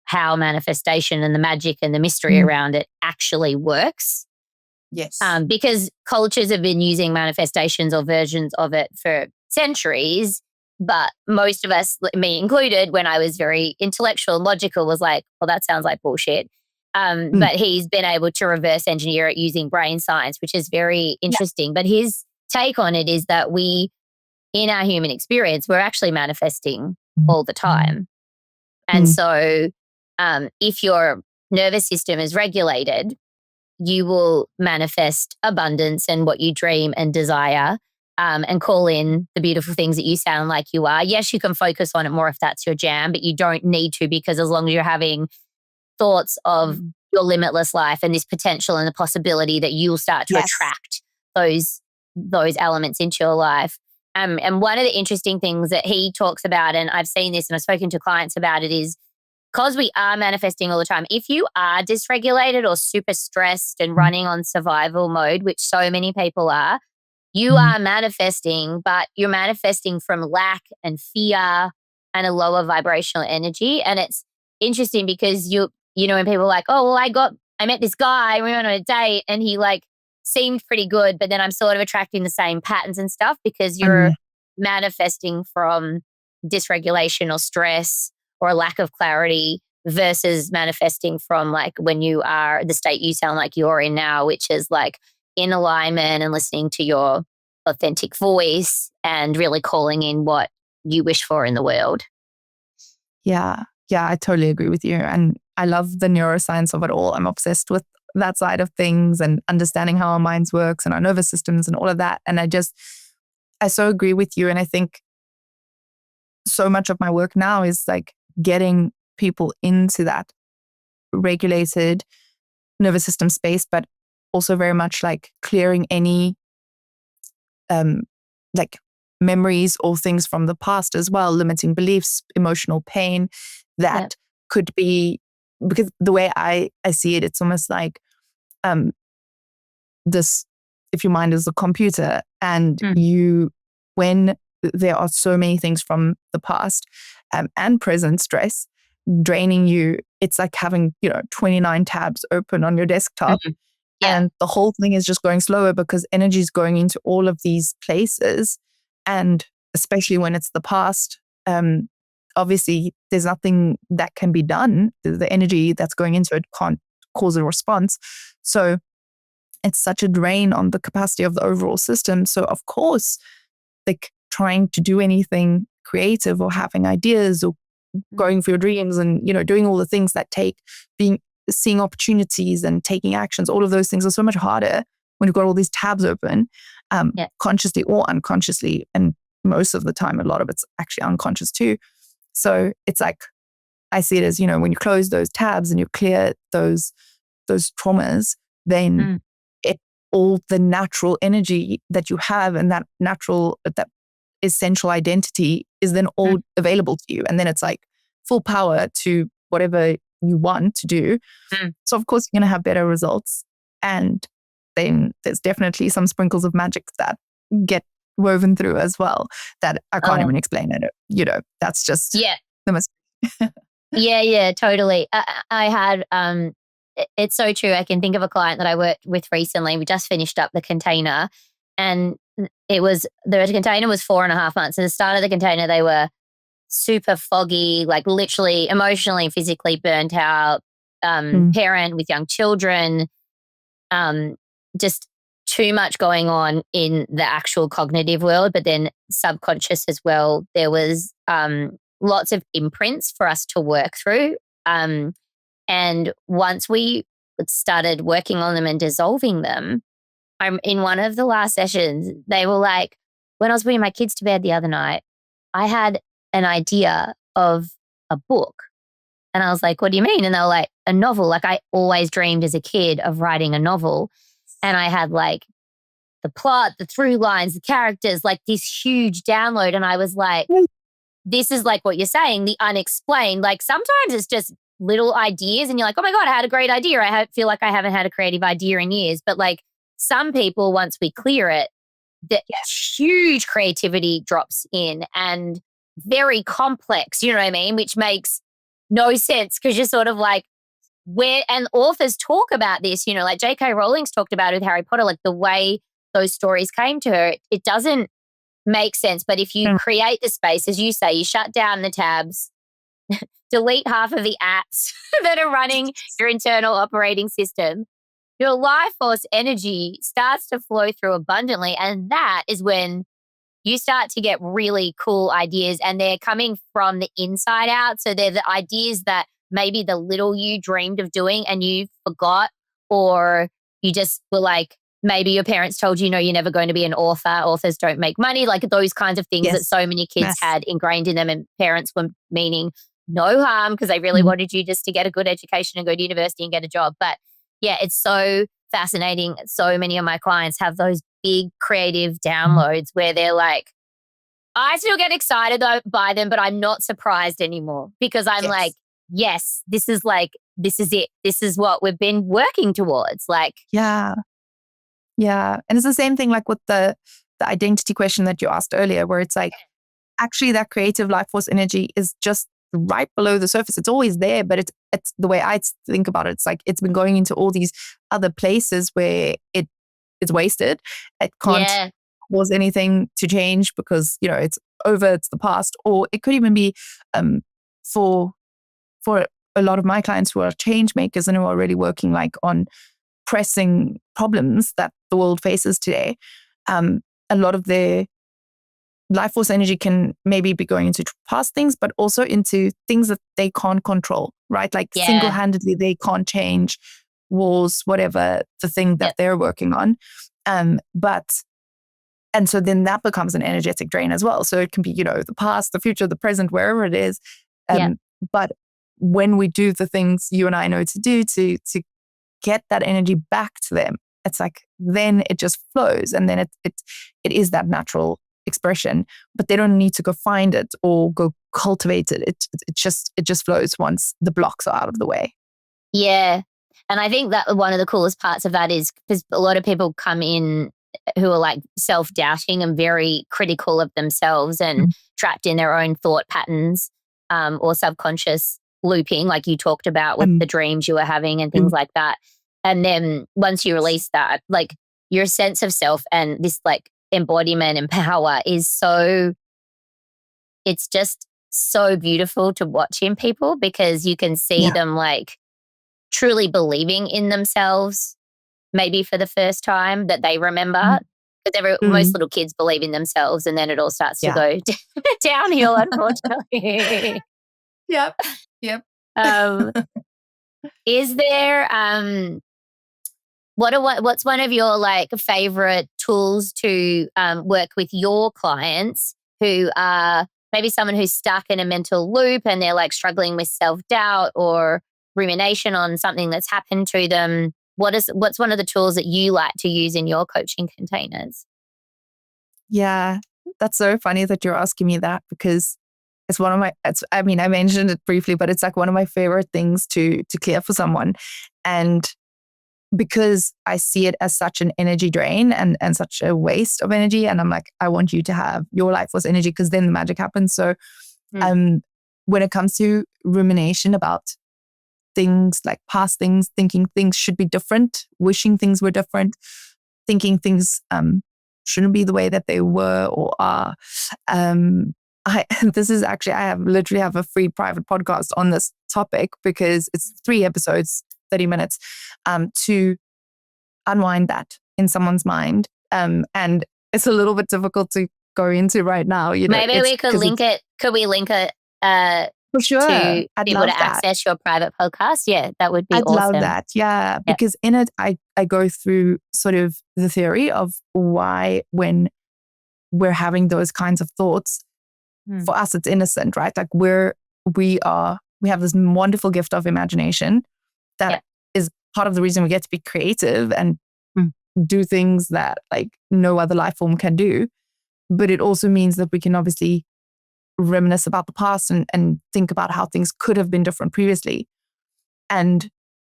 how manifestation and the magic and the mystery around it actually works. Yes. Because cultures have been using manifestations or versions of it for centuries, but most of us, me included, when I was very intellectual and logical, was like, well, that sounds like bullshit. But he's been able to reverse engineer it using brain science, which is very interesting. But his take on it is that we, in our human experience, we're actually manifesting all the time. And so if your nervous system is regulated, you will manifest abundance and what you dream and desire, and call in the beautiful things that you sound like you are. Yes, you can focus on it more if that's your jam, but you don't need to, because as long as you're having thoughts of your limitless life and this potential and the possibility that you'll start to attract those elements into your life. And one of the interesting things that he talks about, and I've seen this and I've spoken to clients about it, is because we are manifesting all the time, if you are dysregulated or super stressed and running on survival mode, which so many people are, you Mhm. are manifesting, but you're manifesting from lack and fear and a lower vibrational energy. And it's interesting because you know, when people are like, oh, well, I met this guy, we went on a date and he like seemed pretty good, but then I'm sort of attracting the same patterns and stuff because you're Mm. manifesting from dysregulation or stress or a lack of clarity versus manifesting from like when you are the state you sound like you're in now, which is like in alignment and listening to your authentic voice and really calling in what you wish for in the world. Yeah. Yeah, I totally agree with you. And I love the neuroscience of it all. I'm obsessed with that side of things and understanding how our minds works and our nervous systems and all of that. And I so agree with you. And I think so much of my work now is like getting people into that regulated nervous system space, but also very much like clearing any um like memories or things from the past as well, limiting beliefs, emotional pain Yeah. that could be, because the way I see it, it's almost like um this, if your mind is a computer and Mm. you, when there are so many things from the past and present stress draining you, it's like having 29 tabs open on your desktop, Mhm. Yeah. and the whole thing is just going slower because energy is going into all of these places. And especially when it's the past, obviously there's nothing that can be done. The energy that's going into it can't cause a response. So it's such a drain on the capacity of the overall system. So of course, like trying to do anything creative or having ideas or Mm. going for your dreams and doing all the things that take being seeing opportunities and taking actions, all of those things are so much harder when you've got all these tabs open, Yeah. consciously or unconsciously. And most of the time, a lot of it's actually unconscious too. So it's like, I see it as, when you close those tabs and you clear those traumas, then Mm. it all the natural energy that you have and that essential identity is then Mm. all available to you. And then it's like full power to whatever you want to do. Mm. So of course you're going to have better results. And then there's definitely some sprinkles of magic that get woven through as well that I can't Oh, even explain it. That's just yeah. the most. Yeah, totally. I had, it's so true. I can think of a client that I worked with recently. We just finished up the container and the container was 4.5 months. At the start of the container, they were super foggy, like literally emotionally, physically burnt out, Mm, parent with young children, um, just too much going on in the actual cognitive world, but then subconscious as well. There was lots of imprints for us to work through. Um, and once we started working on them and dissolving them, I'm in one of the last sessions, they were like, when I was putting my kids to bed the other night, I had an idea of a book. And I was like, what do you mean? And they were like, a novel. Like I always dreamed as a kid of writing a novel. And I had like the plot, the through lines, the characters, like this huge download. And I was like, mm, this is like what you're saying, the unexplained. Like sometimes it's just little ideas and you're like, oh my God, I had a great idea. Feel like I haven't had a creative idea in years. But like some people, once we clear it, the huge creativity drops in and very complex, you know what I mean? Which makes no sense because you're sort of like, where, and authors talk about this, like J.K. Rowling's talked about it with Harry Potter, like the way those stories came to her, it doesn't make sense. But if you mm. create the space, as you say, you shut down the tabs, delete half of the apps that are running your internal operating system, your life force energy starts to flow through abundantly. And that is when you start to get really cool ideas and they're coming from the inside out. So they're the ideas that maybe the little you dreamed of doing and you forgot, or you just were like, maybe your parents told you, no, you're never going to be an author. Authors don't make money. Like those kinds of things that Yes. so many kids Yes. had ingrained in them, and parents were meaning no harm because they really Mm, wanted you just to get a good education and go to university and get a job. But yeah, it's so fascinating. So many of my clients have those big creative mm. downloads where they're like, I still get excited though by them, but I'm not surprised anymore because I'm like, Yes. yes, this is it. This is what we've been working towards. Like, Yeah. Yeah. And it's the same thing like with the identity question that you asked earlier, where it's like, actually that creative life force energy is just right below the surface. It's always there, but it's the way I think about it. It's like it's been going into all these other places where it's wasted. It can't yeah, cause anything to change because it's over. It's the past, or it could even be for for a lot of my clients who are change makers and who are really working like on pressing problems that the world faces today. A lot of their life force energy can maybe be going into past things, but also into things that they can't control, right? Like yeah, single-handedly, they can't change wars, whatever the thing that yep, they're working on. But and so then that becomes an energetic drain as well. So it can be, the past, the future, the present, wherever it is. yep, But when we do the things you and I know to do to get that energy back to them, it's like then it just flows, and then it is that natural expression. But they don't need to go find it or go cultivate it. It just flows once the blocks are out of the way. yeah. And I think that one of the coolest parts of that is because a lot of people come in who are like self doubting and very critical of themselves and Mm, trapped in their own thought patterns or subconscious looping, like you talked about with mm, the dreams you were having and things mm. like that. And then once you release that, like your sense of self and this like embodiment and power is it's just so beautiful to watch in people because you can see Yeah. them like truly believing in themselves, maybe for the first time that they remember. Mm, Because most mm. little kids believe in themselves and then it all starts to Yeah. go downhill, unfortunately. Yep. Yep. um, is there what's one of your like favorite tools to work with your clients who are maybe someone who's stuck in a mental loop and they're like struggling with self-doubt or rumination on something that's happened to them? What's one of the tools that you like to use in your coaching containers? Yeah. That's so funny that you're asking me that because it's one of my I mean, I mentioned it briefly, but it's like one of my favorite things to clear for someone. And because I see it as such an energy drain and such a waste of energy. And I'm like, I want you to have your life force energy because then the magic happens. So Mm. um when it comes to rumination about things like past things, thinking things should be different, wishing things were different, thinking things shouldn't be the way that they were or are. I this is actually I literally have a free private podcast on this topic because it's 3 episodes, 30 minutes, to unwind that in someone's mind. And it's a little bit difficult to go into right now. Maybe It's we could because link it's it. Could we link it uh, for sure. to I'd people love to that. access your private podcast? Yeah, that would be I'd love awesome. that. Yeah. Yep. Because in it, I go through sort of the theory of why when we're having those kinds of thoughts, Mm. for us, it's innocent, right? Like we have this wonderful gift of imagination that Yep. is part of the reason we get to be creative and Mm. do things that like no other life form can do. But it also means that we can obviously reminisce about the past and think about how things could have been different previously. And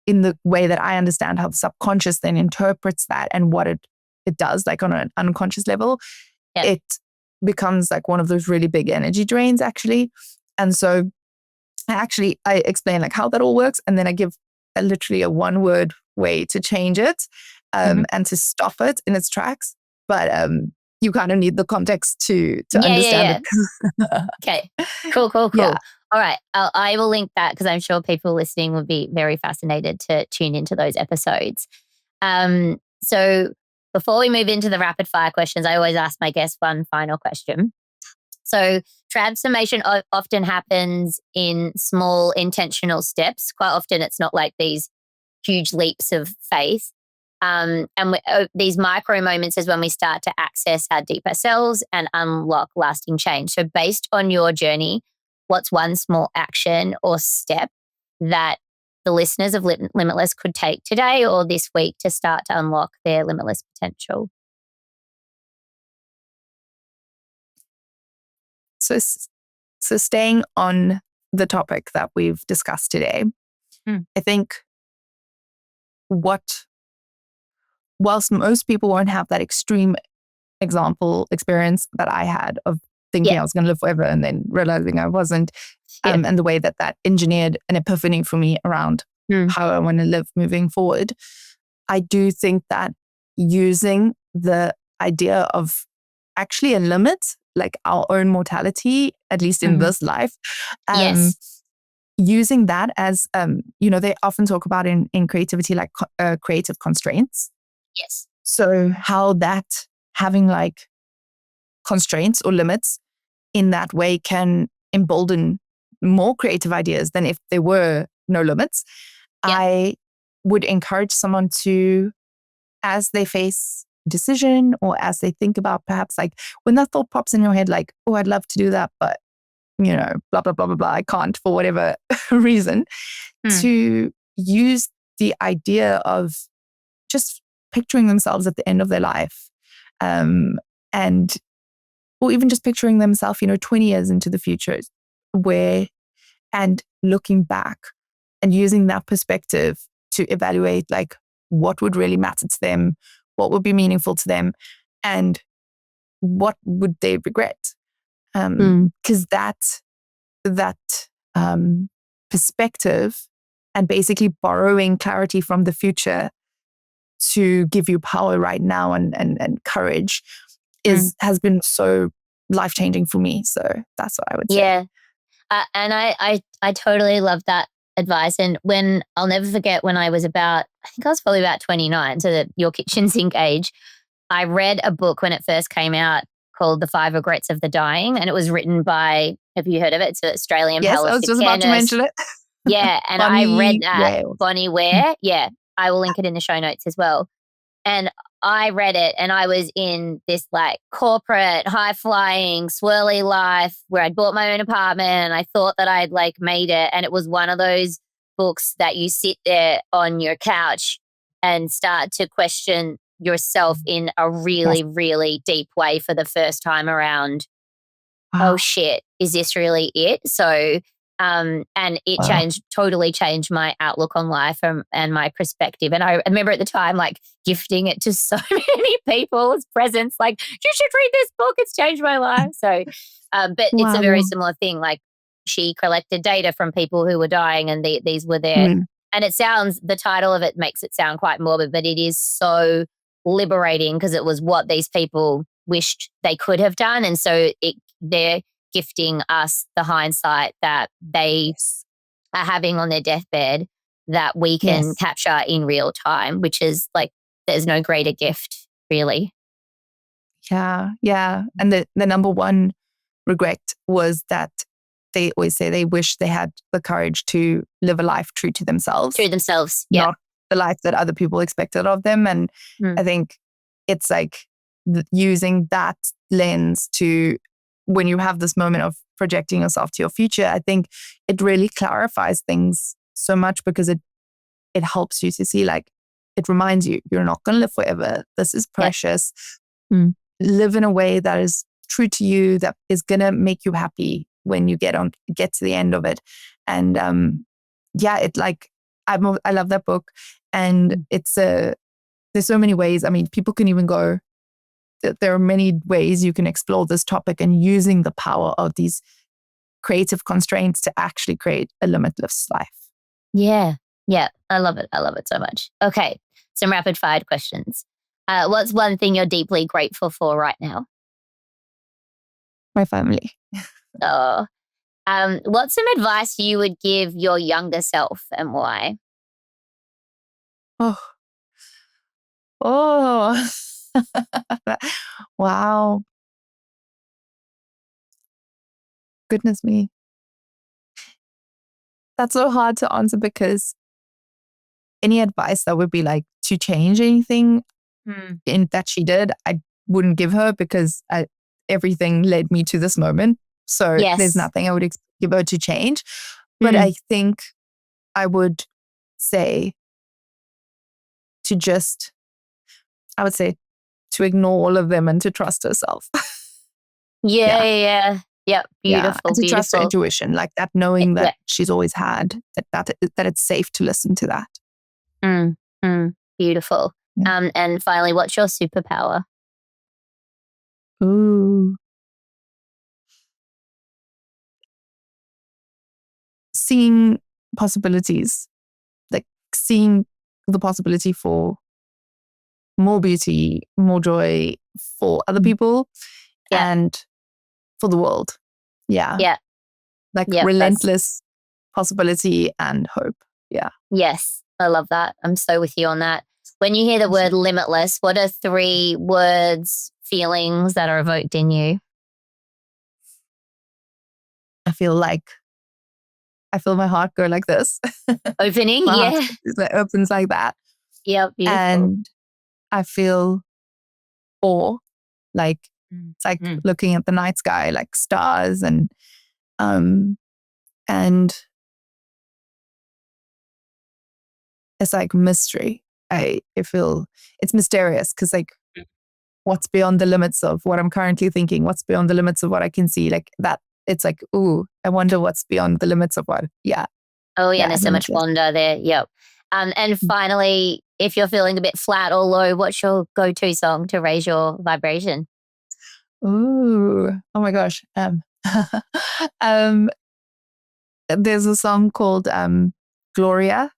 in the way that I understand how the subconscious then interprets that and what it does, like on an unconscious level, Yep. it becomes like one of those really big energy drains actually. And so I explain like how that all works, and then I give literally a one word way to change it, Mhm. and to stop it in its tracks. But you kind of need the context to Yeah, yeah, understand yeah. it. Okay. Cool, cool, Yeah. cool. All right. I will link that because I'm sure people listening would be very fascinated to tune into those episodes. So before we move into the rapid fire questions, I always ask my guests one final question. So transformation often happens in small intentional steps. Quite often it's not like these huge leaps of faith. These micro moments is when we start to access our deeper selves and unlock lasting change. So, based on your journey, what's one small action or step that the listeners of Limitless could take today or this week to start to unlock their limitless potential? So, so staying on the topic that we've discussed today, I think whilst most people won't have that extreme experience that I had of thinking I was going to live forever and then realizing I wasn't, and the way that engineered an epiphany for me around how I want to live moving forward, I do think that using the idea of actually a limit, like our own mortality, at least in this life, using that as, they often talk about in creativity, like creative constraints. Yes. So how that having like constraints or limits in that way can embolden more creative ideas than if there were no limits. I would encourage someone to, as they face decision or as they think about perhaps like when that thought pops in your head, like, oh, I'd love to do that, but blah, blah, blah, blah, blah, I can't for whatever reason, to use the idea of just picturing themselves at the end of their life, or even just picturing themselves, 20 years into the future, and looking back and using that perspective to evaluate like what would really matter to them, what would be meaningful to them, and what would they regret. Because that perspective and basically borrowing clarity from the future to give you power right now and courage has been so life-changing for me. So that's what I would say. Yeah. And I totally love that advice. And I'll never forget when I was I think I was probably about 29, so your kitchen sink age, I read a book when it first came out called The 5 Regrets of the Dying. And it was written by, have you heard of it? It's an Australian Yes, I was just about to mention it. Yeah. And I read that. Bonnie Ware. Yeah. I will link it in the show notes as well. And I read it and I was in this like corporate, high flying, swirly life where I'd bought my own apartment and I thought that I'd like made it. And it was one of those books that you sit there on your couch and start to question yourself in a really, really deep way for the first time around. Wow. Oh shit, is this really it? So, and it totally changed my outlook on life and my perspective. And I remember at the time, like gifting it to so many people as presents, like, you should read this book. It's changed my life. So, but it's a very similar thing. Like she collected data from people who were dying and these were there. And the title of it makes it sound quite morbid, but it is so liberating because it was what these people wished they could have done. And so they're gifting us the hindsight that they are having on their deathbed that we can capture in real time, which is like, there's no greater gift, really. Yeah. Yeah. And the number one regret was that they always say they wish they had the courage to live a life true to themselves. True themselves. Yeah. Not the life that other people expected of them. And I think it's like using that lens to, when you have this moment of projecting yourself to your future, I think it really clarifies things so much because it helps you to see, like, it reminds you, you're not going to live forever. This is precious. Live in a way that is true to you, that is going to make you happy when you get to the end of it. And I love that book. And there's so many ways. I mean, people can even go, there are many ways you can explore this topic and using the power of these creative constraints to actually create a limitless life. Yeah. Yeah. I love it. I love it so much. Okay. Some rapid fire questions. What's one thing you're deeply grateful for right now? My family. Oh. What's some advice you would give your younger self and why? Oh. Wow. Goodness me. That's so hard to answer because any advice that would be like to change anything in that she did, I wouldn't give her because everything led me to this moment. So there's nothing I would give her to change. But I think I would say I would say to ignore all of them and to trust herself. Yeah. Yep. Beautiful. And to trust her Beautiful. intuition, like that, knowing Yeah. that she's always had that it's safe to listen to that. Beautiful. Yeah. And finally, what's your superpower? Ooh. Seeing possibilities, like seeing the possibility for more beauty, more joy for other people Yeah. and for the world. Yeah. Yeah. Like Yep. relentless possibility and hope. Yeah. Yes. I love that. I'm so with you on that. When you hear the word limitless, what are 3 words, feelings that are evoked in you? I feel my heart go like this. Opening? My heart Yeah. opens like that. Yep. Beautiful. And I feel awe. Like it's like looking at the night sky, like stars and it's like mystery. I feel it's mysterious because like what's beyond the limits of what I'm currently thinking, what's beyond the limits of what I can see, like that. It's like, ooh, I wonder what's beyond the limits of what. Yeah. Oh, yeah. There's so much limitless. wonder there. Yep. And finally, if you're feeling a bit flat or low, what's your go-to song to raise your vibration? Ooh, oh my gosh. There's a song called Gloria.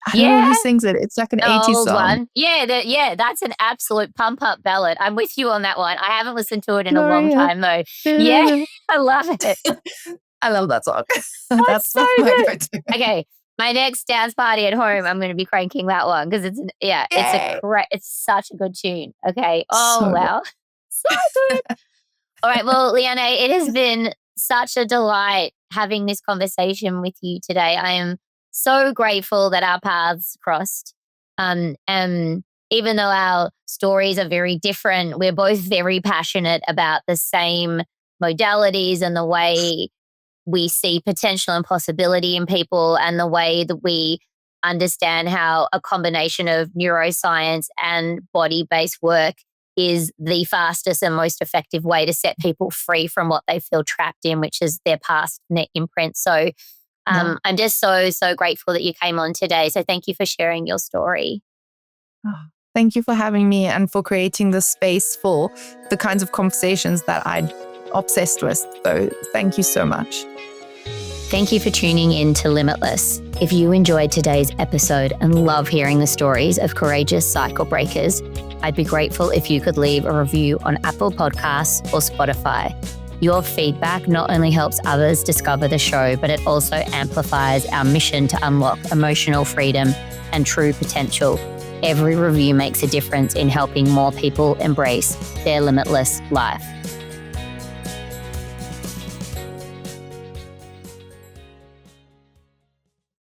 I don't know Yeah. who sings it. It's like an The 80s old song. one. Yeah, that's an absolute pump-up ballad. I'm with you on that one. I haven't listened to it in a long Gloria. time, though. Yeah, I love it. I love that song. That's so my good. go-to. Okay, my next dance party at home, I'm going to be cranking that one because it's such a good tune. Okay. Oh, So good. wow. So good. All right. Well, Liané, it has been such a delight having this conversation with you today. I am so grateful that our paths crossed. And even though our stories are very different, we're both very passionate about the same modalities and the way we see potential and possibility in people and the way that we understand how a combination of neuroscience and body-based work is the fastest and most effective way to set people free from what they feel trapped in, which is their past imprint. So I'm just so, so grateful that you came on today. So thank you for sharing your story. Oh, thank you for having me and for creating this space for the kinds of conversations that I'm obsessed with. So thank you so much. Thank you for tuning in to Limitless. If you enjoyed today's episode and love hearing the stories of courageous cycle breakers, I'd be grateful if you could leave a review on Apple Podcasts or Spotify. Your feedback not only helps others discover the show, but it also amplifies our mission to unlock emotional freedom and true potential. Every review makes a difference in helping more people embrace their limitless life.